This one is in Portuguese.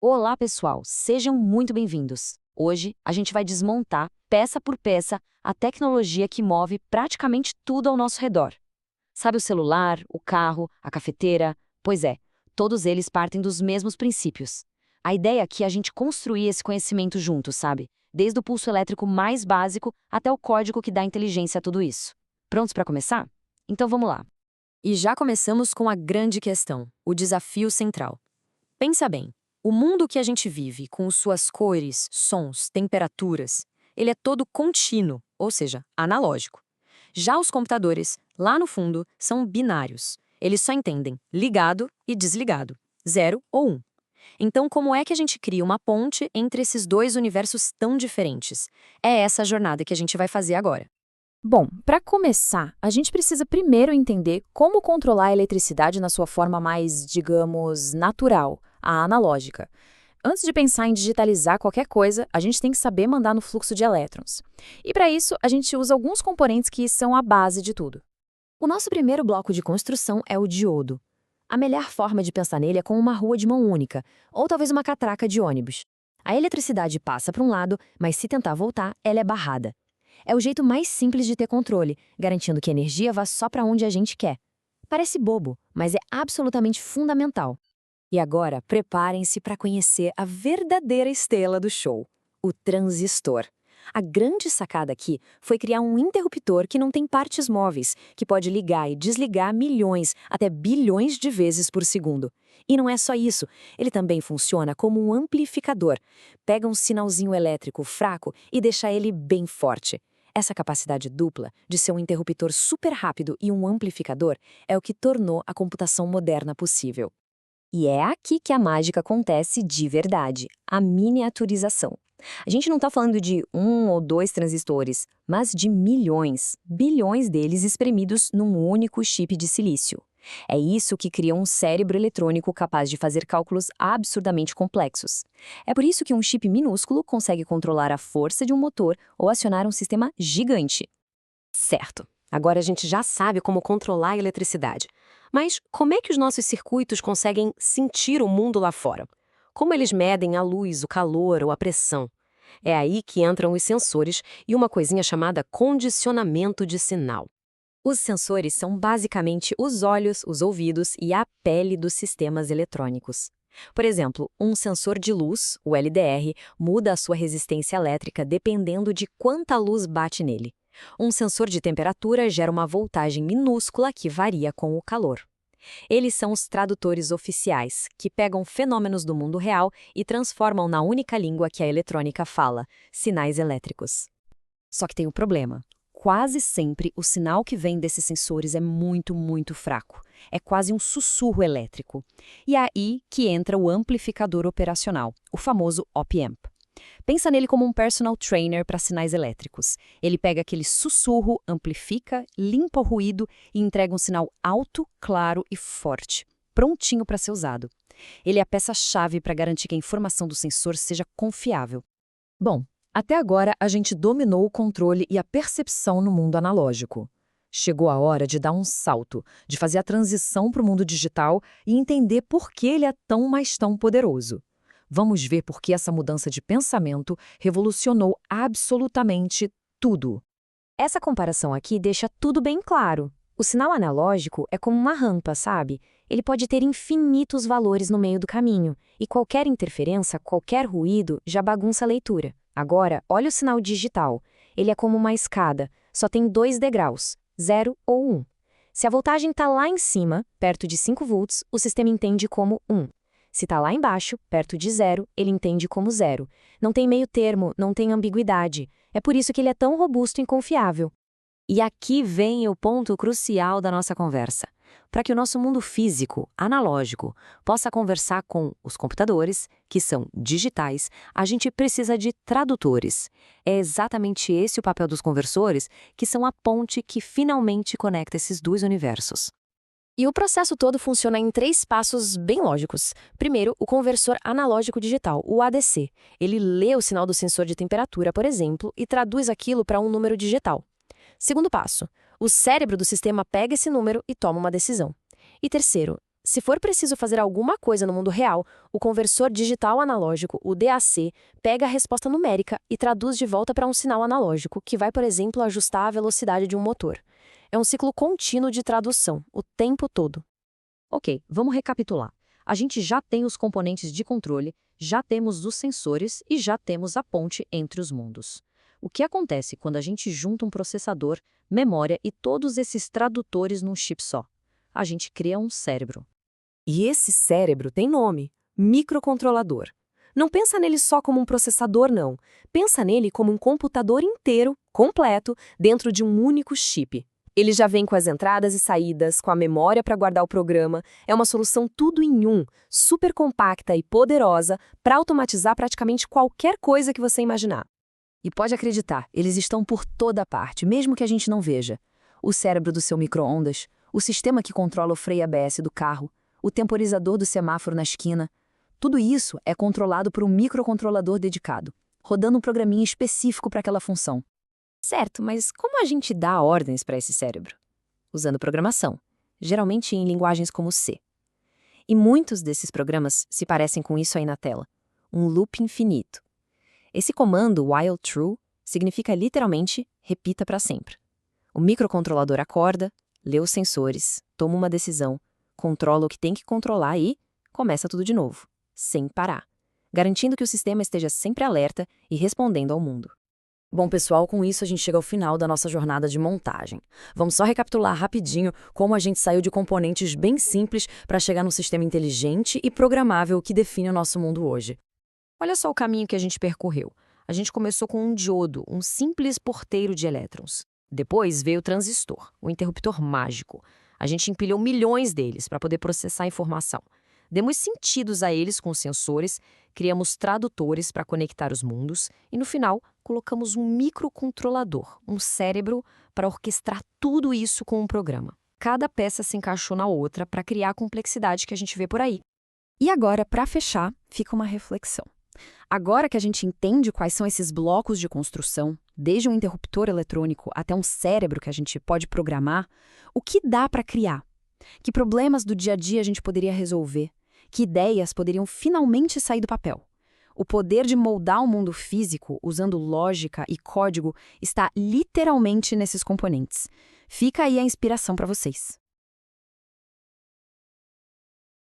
Olá, pessoal! Sejam muito bem-vindos. Hoje, a gente vai desmontar, peça por peça, a tecnologia que move praticamente tudo ao nosso redor. Sabe o celular, o carro, a cafeteira? Pois é, todos eles partem dos mesmos princípios. A ideia aqui é a gente construir esse conhecimento juntos, sabe? Desde o pulso elétrico mais básico até o código que dá inteligência a tudo isso. Prontos para começar? Então vamos lá. E já começamos com a grande questão, o desafio central. Pensa bem, o mundo que a gente vive, com suas cores, sons, temperaturas, ele é todo contínuo, ou seja, analógico. Já os computadores, lá no fundo, são binários. Eles só entendem ligado e desligado, 0 ou 1. Então, como é que a gente cria uma ponte entre esses dois universos tão diferentes? É essa a jornada que a gente vai fazer agora. Bom, para começar, a gente precisa primeiro entender como controlar a eletricidade na sua forma mais, digamos, natural, a analógica. Antes de pensar em digitalizar qualquer coisa, a gente tem que saber mandar no fluxo de elétrons. E para isso, a gente usa alguns componentes que são a base de tudo. O nosso primeiro bloco de construção é o diodo. A melhor forma de pensar nele é com uma rua de mão única, ou talvez uma catraca de ônibus. A eletricidade passa para um lado, mas se tentar voltar, ela é barrada. É o jeito mais simples de ter controle, garantindo que a energia vá só para onde a gente quer. Parece bobo, mas é absolutamente fundamental. E agora, preparem-se para conhecer a verdadeira estrela do show, o transistor. A grande sacada aqui foi criar um interruptor que não tem partes móveis, que pode ligar e desligar milhões, até bilhões de vezes por segundo. E não é só isso, ele também funciona como um amplificador. Pega um sinalzinho elétrico fraco e deixa ele bem forte. Essa capacidade dupla de ser um interruptor super rápido e um amplificador é o que tornou a computação moderna possível. E é aqui que a mágica acontece de verdade, a miniaturização. A gente não está falando de um ou dois transistores, mas de milhões, bilhões deles espremidos num único chip de silício. É isso que cria um cérebro eletrônico capaz de fazer cálculos absurdamente complexos. É por isso que um chip minúsculo consegue controlar a força de um motor ou acionar um sistema gigante. Certo. Agora a gente já sabe como controlar a eletricidade. Mas como é que os nossos circuitos conseguem sentir o mundo lá fora? Como eles medem a luz, o calor ou a pressão? É aí que entram os sensores e uma coisinha chamada condicionamento de sinal. Os sensores são basicamente os olhos, os ouvidos e a pele dos sistemas eletrônicos. Por exemplo, um sensor de luz, o LDR, muda a sua resistência elétrica dependendo de quanta luz bate nele. Um sensor de temperatura gera uma voltagem minúscula que varia com o calor. Eles são os tradutores oficiais, que pegam fenômenos do mundo real e transformam na única língua que a eletrônica fala, sinais elétricos. Só que tem um problema. Quase sempre o sinal que vem desses sensores é muito fraco. É quase um sussurro elétrico. E é aí que entra o amplificador operacional, o famoso op-amp. Pensa nele como um personal trainer para sinais elétricos. Ele pega aquele sussurro, amplifica, limpa o ruído e entrega um sinal alto, claro e forte, prontinho para ser usado. Ele é a peça-chave para garantir que a informação do sensor seja confiável. Bom, até agora a gente dominou o controle e a percepção no mundo analógico. Chegou a hora de dar um salto, de fazer a transição para o mundo digital e entender por que ele é tão poderoso. Vamos ver por que essa mudança de pensamento revolucionou absolutamente tudo. Essa comparação aqui deixa tudo bem claro. O sinal analógico é como uma rampa, sabe? Ele pode ter infinitos valores no meio do caminho, e qualquer interferência, qualquer ruído, já bagunça a leitura. Agora, olha o sinal digital. Ele é como uma escada, só tem 2 degraus, 0 ou 1. Se a voltagem está lá em cima, perto de 5 volts, o sistema entende como 1. Se está lá embaixo, perto de 0, ele entende como 0. Não tem meio termo, não tem ambiguidade. É por isso que ele é tão robusto e confiável. E aqui vem o ponto crucial da nossa conversa. Para que o nosso mundo físico, analógico, possa conversar com os computadores, que são digitais, a gente precisa de tradutores. É exatamente esse o papel dos conversores, que são a ponte que finalmente conecta esses dois universos. E o processo todo funciona em 3 passos bem lógicos. Primeiro, o conversor analógico digital, o ADC. Ele lê o sinal do sensor de temperatura, por exemplo, e traduz aquilo para um número digital. Segundo passo, o cérebro do sistema pega esse número e toma uma decisão. E terceiro, Se for preciso fazer alguma coisa no mundo real, o conversor digital analógico, o DAC, pega a resposta numérica e traduz de volta para um sinal analógico, que vai, por exemplo, ajustar a velocidade de um motor. É um ciclo contínuo de tradução, o tempo todo. Ok, vamos recapitular. A gente já tem os componentes de controle, já temos os sensores e já temos a ponte entre os mundos. O que acontece quando a gente junta um processador, memória e todos esses tradutores num chip só? A gente cria um cérebro. E esse cérebro tem nome: microcontrolador. Não pensa nele só como um processador, não. Pensa nele como um computador inteiro, completo, dentro de um único chip. Ele já vem com as entradas e saídas, com a memória para guardar o programa. É uma solução tudo em um, super compacta e poderosa para automatizar praticamente qualquer coisa que você imaginar. E pode acreditar, eles estão por toda parte, mesmo que a gente não veja. O cérebro do seu micro-ondas, o sistema que controla o freio ABS do carro, o temporizador do semáforo na esquina. Tudo isso é controlado por um microcontrolador dedicado, rodando um programinha específico para aquela função. Certo, mas como a gente dá ordens para esse cérebro? Usando programação, geralmente em linguagens como C. E muitos desses programas se parecem com isso aí na tela, um loop infinito. Esse comando while true significa literalmente repita para sempre. O microcontrolador acorda, lê os sensores, toma uma decisão, controla o que tem que controlar e começa tudo de novo, sem parar, garantindo que o sistema esteja sempre alerta e respondendo ao mundo. Bom, pessoal, com isso a gente chega ao final da nossa jornada de montagem. Vamos só recapitular rapidinho como a gente saiu de componentes bem simples para chegar num sistema inteligente e programável que define o nosso mundo hoje. Olha só o caminho que a gente percorreu. A gente começou com um diodo, um simples porteiro de elétrons. Depois veio o transistor, o interruptor mágico. A gente empilhou milhões deles para poder processar a informação. Demos sentidos a eles com os sensores, criamos tradutores para conectar os mundos e, no final, colocamos um microcontrolador, um cérebro, para orquestrar tudo isso com um programa. Cada peça se encaixou na outra para criar a complexidade que a gente vê por aí. E agora, para fechar, fica uma reflexão. Agora que a gente entende quais são esses blocos de construção, desde um interruptor eletrônico até um cérebro que a gente pode programar, o que dá para criar? Que problemas do dia a dia a gente poderia resolver? Que ideias poderiam finalmente sair do papel? O poder de moldar o mundo físico usando lógica e código está literalmente nesses componentes. Fica aí a inspiração para vocês.